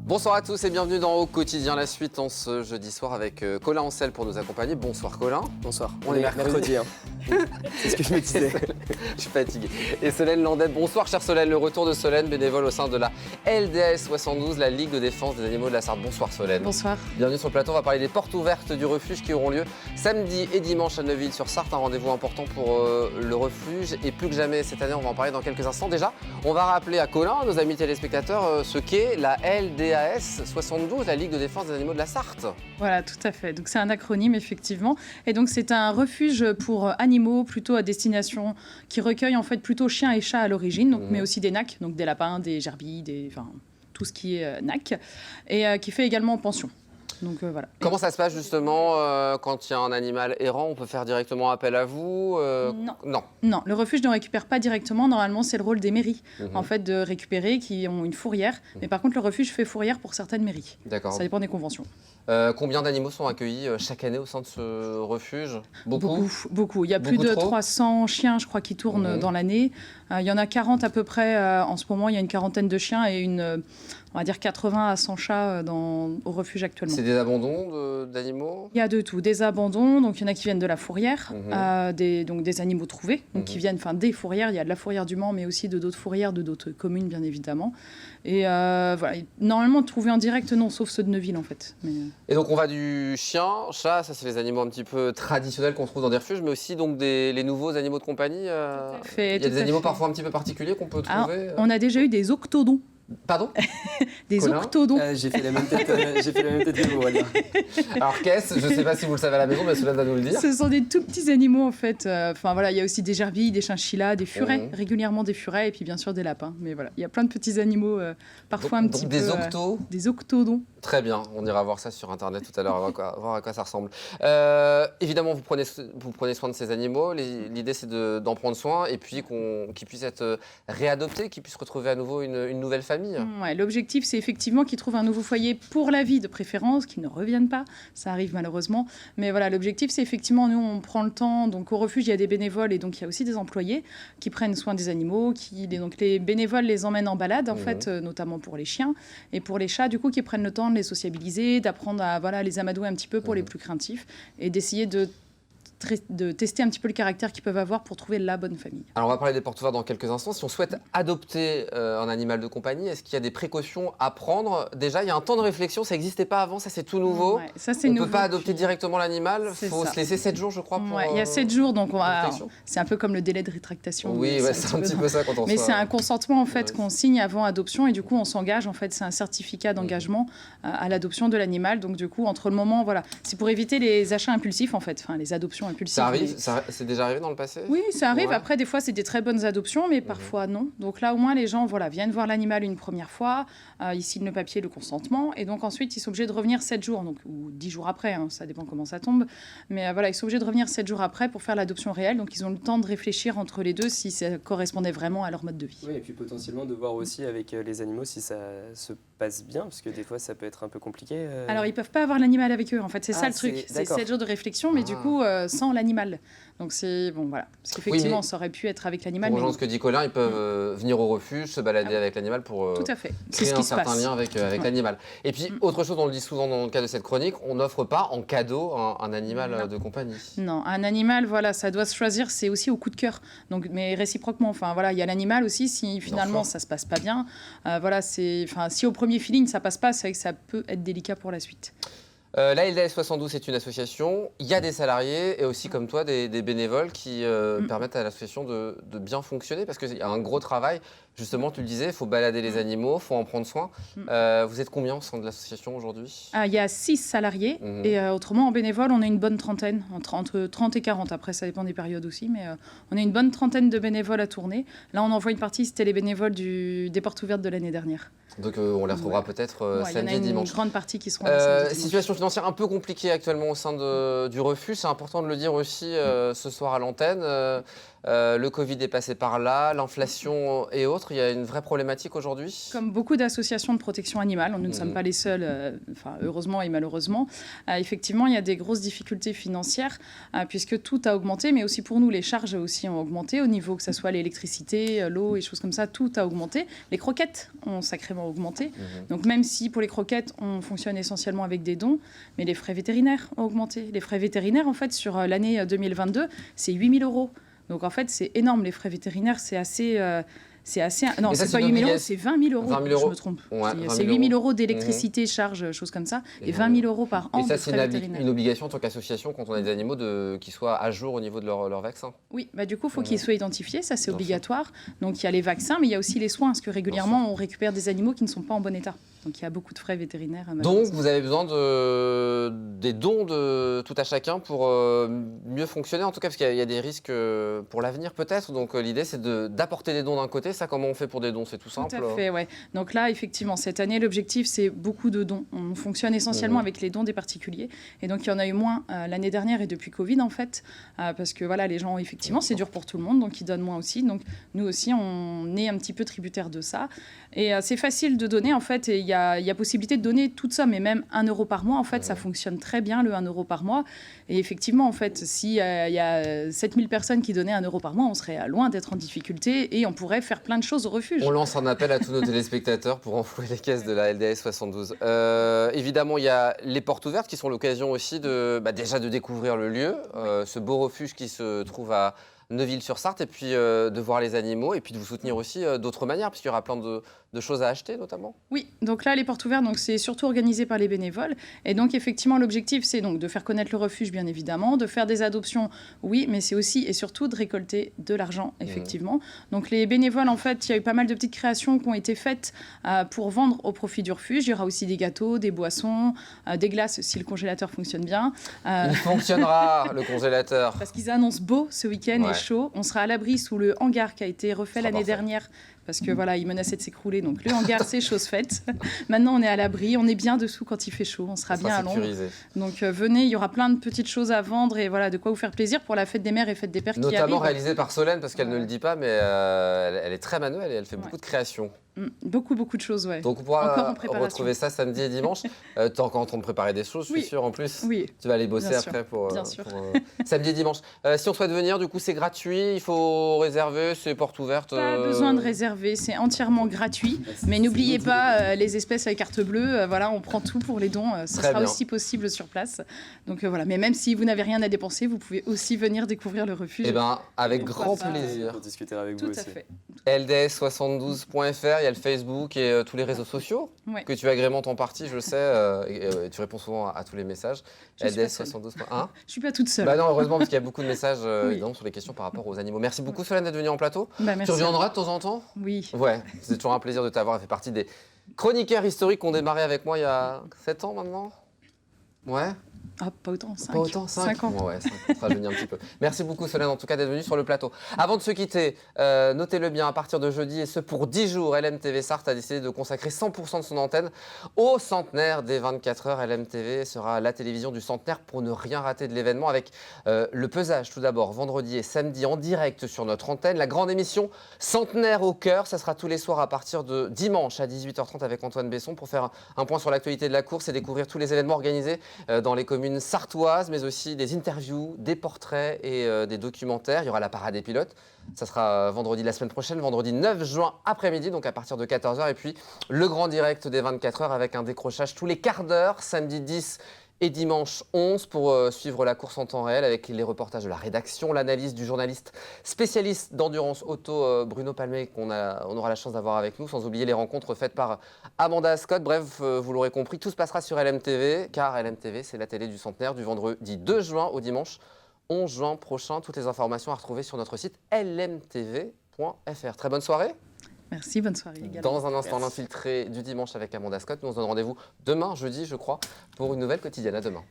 Bonsoir à tous et bienvenue dans Au Quotidien, la suite en ce jeudi soir avec Colin Ancel pour nous accompagner. Bonsoir Colin. Bonsoir. On est mercredi. C'est ce que je me disais. Je suis fatigué. Et Solène Landais. Bonsoir chère Solène, le retour de Solène, bénévole au sein de la LDAS 72, la Ligue de défense des animaux de la Sarthe. Bonsoir Solène. Bonsoir. Bienvenue sur le plateau, on va parler des portes ouvertes du refuge qui auront lieu samedi et dimanche à Neuville-sur-Sarthe. Un rendez-vous important pour le refuge et plus que jamais cette année, on va en parler dans quelques instants. Déjà, on va rappeler à Colin, nos amis téléspectateurs, ce qu'est la LDAS 72, la Ligue de défense des animaux de la Sarthe. Voilà, tout à fait. Donc c'est un acronyme effectivement. Et donc c'est un refuge pour animaux plutôt à destination qui recueille en fait plutôt chiens et chats à l'origine, donc, mais aussi des nacs, donc des lapins, des gerbilles, tout ce qui est nac, et qui fait également pension. Donc, voilà. Comment ça se passe justement quand il y a un animal errant? On peut faire directement appel à vous Non. Non, le refuge ne récupère pas directement. Normalement, c'est le rôle des mairies en fait, de récupérer, qui ont une fourrière. Mais par contre, le refuge fait fourrière pour certaines mairies. D'accord. Ça dépend des conventions. Combien d'animaux sont accueillis chaque année au sein de ce refuge? Beaucoup. Il y a plus de 300 chiens, je crois, qui tournent dans l'année. Il y en a 40 à peu près en ce moment. Il y a une quarantaine de chiens et on va dire 80 à 100 chats au refuge actuellement. C'est des abandons d'animaux? Il y a de tout. Des abandons, donc il y en a qui viennent de la fourrière, donc des animaux trouvés, donc qui viennent des fourrières. Il y a de la fourrière du Mans, mais aussi de d'autres fourrières, de d'autres communes, bien évidemment. Et voilà, normalement, trouvés en direct, non, sauf ceux de Neuville, en fait. Et donc on va du chien, chat, ça c'est les animaux un petit peu traditionnels qu'on trouve dans des refuges, mais aussi donc les nouveaux animaux de compagnie. Il y a des animaux parfois un petit peu particuliers qu'on peut trouver. On a déjà eu des octodons. Pardon? Des octodons. J'ai fait la même tête que vous, Alia. Alors qu'est-ce? Je ne sais pas si vous le savez à la maison, mais Solène va nous le dire. Ce sont des tout petits animaux en fait. Voilà, il y a aussi des gerbilles, des chinchillas, des furets, régulièrement des furets, et puis bien sûr des lapins. Mais voilà, il y a plein de petits animaux, parfois un petit peu. Des octos? Des octodons. Très bien, on ira voir ça sur internet tout à l'heure, voir à quoi ça ressemble. Évidemment, vous prenez soin de ces animaux. L'idée c'est d'en prendre soin et puis qu'ils puissent être réadoptés, qu'ils puissent retrouver à nouveau une nouvelle famille. Ouais, l'objectif, c'est effectivement qu'ils trouvent un nouveau foyer pour la vie de préférence, qu'ils ne reviennent pas. Ça arrive malheureusement. Mais voilà, l'objectif, c'est effectivement, nous, on prend le temps. Donc, au refuge, il y a des bénévoles et donc il y a aussi des employés qui prennent soin des animaux. Donc, les bénévoles les emmènent en balade, en fait, notamment pour les chiens. Et pour les chats, du coup, qui prennent le temps de les sociabiliser, d'apprendre à les amadouer un petit peu pour les plus craintifs et d'essayer de tester un petit peu le caractère qu'ils peuvent avoir pour trouver la bonne famille. Alors on va parler des portes ouvertes dans quelques instants. Si on souhaite adopter un animal de compagnie, est-ce qu'il y a des précautions à prendre? Déjà, il y a un temps de réflexion, ça n'existait pas avant, ça c'est tout nouveau. Ouais, ça, c'est on nouveau. Ne peut pas adopter directement l'animal, il faut se laisser 7 jours je crois. Il y a 7 jours, donc c'est un peu comme le délai de rétractation. Oui, c'est un petit peu ça quand on Mais c'est un consentement en fait qu'on signe avant adoption et du coup on s'engage, en fait c'est un certificat d'engagement à l'adoption de l'animal. Donc du coup entre le moment, c'est pour éviter les achats impulsifs en fait, les adoptions impulsives. Ça arrive? C'est déjà arrivé dans le passé? Oui, ça arrive. Ouais. Après, des fois, c'est des très bonnes adoptions, mais parfois, non. Donc là, au moins, les gens viennent voir l'animal une première fois, ils signent le papier, le consentement, et donc ensuite, ils sont obligés de revenir 7 jours, ou 10 jours après, ça dépend comment ça tombe. Mais ils sont obligés de revenir 7 jours après pour faire l'adoption réelle, donc ils ont le temps de réfléchir entre les deux si ça correspondait vraiment à leur mode de vie. Oui, et puis potentiellement de voir aussi avec les animaux si ça se passe bien, parce que des fois, ça peut être un peu compliqué. Alors, ils ne peuvent pas avoir l'animal avec eux, en fait, c'est ça le truc. C'est 7 jours de réflexion, mais du coup, sans l'animal. Donc c'est parce qu'effectivement, ça aurait pu être avec l'animal. Pour rejoindre ce que dit Colin, ils peuvent venir au refuge, se balader avec l'animal pour tout à fait. Créer un certain lien avec l'animal. Et puis, autre chose, on le dit souvent dans le cadre de cette chronique, on n'offre pas en cadeau un animal de compagnie. Non, un animal, ça doit se choisir, c'est aussi au coup de cœur. Donc, mais réciproquement, il y a l'animal aussi, si finalement ça se passe pas bien, si au premier feeling ça passe pas, c'est vrai que ça peut être délicat pour la suite. La LDAS 72, c'est une association. Il y a des salariés et aussi, comme toi, des bénévoles qui permettent à l'association de bien fonctionner parce qu'il y a un gros travail. Justement, tu le disais, il faut balader les animaux, il faut en prendre soin. Vous êtes combien au sein de l'association aujourd'hui? Il y a 6 salariés et autrement, en bénévole, on est une bonne trentaine, entre 30 et 40. Après, ça dépend des périodes aussi, mais on est une bonne trentaine de bénévoles à tourner. Là, on envoie une partie, c'était les bénévoles des portes ouvertes de l'année dernière. Donc, on les retrouvera peut-être samedi et dimanche. Il y en a une grande partie qui seront samedi, situation financière un peu compliquée actuellement au sein du refuge. C'est important de le dire aussi ce soir à l'antenne. Le Covid est passé par là, l'inflation et autres. Il y a une vraie problématique aujourd'hui. Comme beaucoup d'associations de protection animale, nous ne sommes pas les seuls, heureusement et malheureusement. Effectivement, il y a des grosses difficultés financières puisque tout a augmenté, mais aussi pour nous, les charges aussi ont augmenté au niveau que ce soit l'électricité, l'eau et choses comme ça, tout a augmenté. Les croquettes ont sacrément augmenté. Donc même si pour les croquettes, on fonctionne essentiellement avec des dons, mais les frais vétérinaires ont augmenté. Les frais vétérinaires, en fait, sur l'année 2022, c'est 8 000 €. Donc en fait, c'est énorme. Les frais vétérinaires, c'est assez... Non, c'est pas 8 000 €, c'est 20 000 €. 20 000 je me trompe. Ouais, c'est 8 000 € d'électricité, charges, choses comme ça, et 20 000 € par an. Et ça, de c'est frais vétérinaires. une obligation en tant qu'association quand on a des animaux qui soient à jour au niveau de leur vaccin. Oui, du coup, il faut qu'ils soient identifiés, ça c'est Bien obligatoire. Donc il y a les vaccins, mais il y a aussi les soins, parce que régulièrement, on récupère des animaux qui ne sont pas en bon état. Donc il y a beaucoup de frais vétérinaires. Donc vous avez besoin des dons de tout à chacun pour mieux fonctionner, en tout cas, parce qu'il y a des risques pour l'avenir peut-être. Donc l'idée, c'est d'apporter des dons d'un côté. Ça, comment on fait pour des dons? C'est tout simple. Tout à fait, ouais. Donc là, effectivement, cette année, l'objectif, c'est beaucoup de dons. On fonctionne essentiellement avec les dons des particuliers. Et donc, il y en a eu moins l'année dernière et depuis Covid, en fait, parce que voilà, les gens, effectivement, c'est dur pour tout le monde, donc ils donnent moins aussi. Donc, nous aussi, on est un petit peu tributaire de ça. Et c'est facile de donner, en fait, et il y a possibilité de donner toute somme, et même 1 € par mois, en fait, ça fonctionne très bien, le 1 € par mois. Et effectivement, en fait, s'il y a 7000 personnes qui donnaient 1 € par mois, on serait loin d'être en difficulté et on pourrait faire plein de choses au refuge. On lance un appel à tous nos téléspectateurs pour enflouer les caisses de la LDS 72. Évidemment, il y a les portes ouvertes qui sont l'occasion aussi déjà de découvrir le lieu, ce beau refuge qui se trouve à Neuville-sur-Sarthe, et puis de voir les animaux, et puis de vous soutenir aussi d'autres manières, puisqu'il y aura plein de choses à acheter notamment. Oui, donc là, les portes ouvertes, c'est surtout organisé par les bénévoles. Et donc, effectivement, l'objectif, c'est donc de faire connaître le refuge, bien évidemment, de faire des adoptions, oui, mais c'est aussi et surtout de récolter de l'argent, effectivement. Donc, les bénévoles, en fait, il y a eu pas mal de petites créations qui ont été faites pour vendre au profit du refuge. Il y aura aussi des gâteaux, des boissons, des glaces, si le congélateur fonctionne bien. Il fonctionnera, le congélateur. Parce qu'ils annoncent beau ce week-end et chaud. On sera à l'abri sous le hangar qui a été refait l'année dernière. Parce que voilà, il menaçait de s'écrouler. Donc le hangar, c'est chose faite. Maintenant, on est à l'abri. On est bien dessous quand il fait chaud. On sera bien à l'ombre. Donc venez, il y aura plein de petites choses à vendre et voilà, de quoi vous faire plaisir pour la fête des mères et fête des pères qui arrivent. Notamment réalisée par Solène, parce qu'elle ne le dit pas, mais elle est très manuelle et elle fait beaucoup de créations. Beaucoup de choses, ouais. Donc on pourra retrouver ça samedi et dimanche. Tu es encore en train de préparer des choses, je suis sûr, en plus. Oui. Tu vas aller bosser après pour samedi et dimanche. Si on souhaite venir, du coup, c'est gratuit, il faut réserver, c'est porte ouverte. Pas besoin de réserver, c'est entièrement gratuit. Mais n'oubliez pas les espèces à carte bleue. Voilà, on prend tout pour les dons. Ce sera aussi possible sur place. Donc voilà, mais même si vous n'avez rien à dépenser, vous pouvez aussi venir découvrir le refuge. Eh bien, avec grand plaisir. Pour discuter avec vous aussi. Tout à fait. LDS72.fr, il y a le Facebook et tous les réseaux sociaux que tu agrémentes en partie, je sais. Tu réponds souvent à tous les messages. LDS72.1. Je suis pas toute seule. Non, heureusement, parce qu'il y a beaucoup de messages évidemment, sur les questions par rapport aux animaux. Merci beaucoup, Solène, d'être venue en plateau. Tu reviendras de temps en temps? Oui. Ouais, c'est toujours un plaisir de t'avoir. Elle fait partie des chroniqueurs historiques qui ont démarré avec moi il y a 7 ans maintenant. Ouais. Ah, pas autant, 5. Pas autant, 5 ans. Ouais, 5 ans, ça rajeunit un petit peu. Merci beaucoup Solène, en tout cas, d'être venue sur le plateau. Avant de se quitter, notez-le bien, à partir de jeudi, et ce pour 10 jours, LMTV Sarthe a décidé de consacrer 100% de son antenne au centenaire des 24 heures. LMTV sera la télévision du centenaire pour ne rien rater de l'événement, avec le pesage tout d'abord, vendredi et samedi en direct sur notre antenne. La grande émission Centenaire au cœur, ça sera tous les soirs à partir de dimanche à 18h30 avec Antoine Besson pour faire un point sur l'actualité de la course et découvrir tous les événements organisés dans les communes sartoises, mais aussi des interviews, des portraits et des documentaires. Il y aura la parade des pilotes. Ça sera vendredi la semaine prochaine, vendredi 9 juin après-midi, donc à partir de 14h. Et puis le grand direct des 24 heures avec un décrochage tous les quarts d'heure, samedi 10 et dimanche 11 pour suivre la course en temps réel avec les reportages de la rédaction, l'analyse du journaliste spécialiste d'endurance auto Bruno Palmé qu'on aura la chance d'avoir avec nous, sans oublier les rencontres faites par Amanda Scott. Bref, vous l'aurez compris, tout se passera sur LMTV, car LMTV, c'est la télé du centenaire, du vendredi 2 juin au dimanche 11 juin prochain. Toutes les informations à retrouver sur notre site lmtv.fr. Très bonne soirée. Merci, bonne soirée également. Dans un instant, l'infiltré du dimanche avec Amanda Scott. Nous on se donne rendez-vous demain, jeudi, je crois, pour une nouvelle quotidienne. À demain.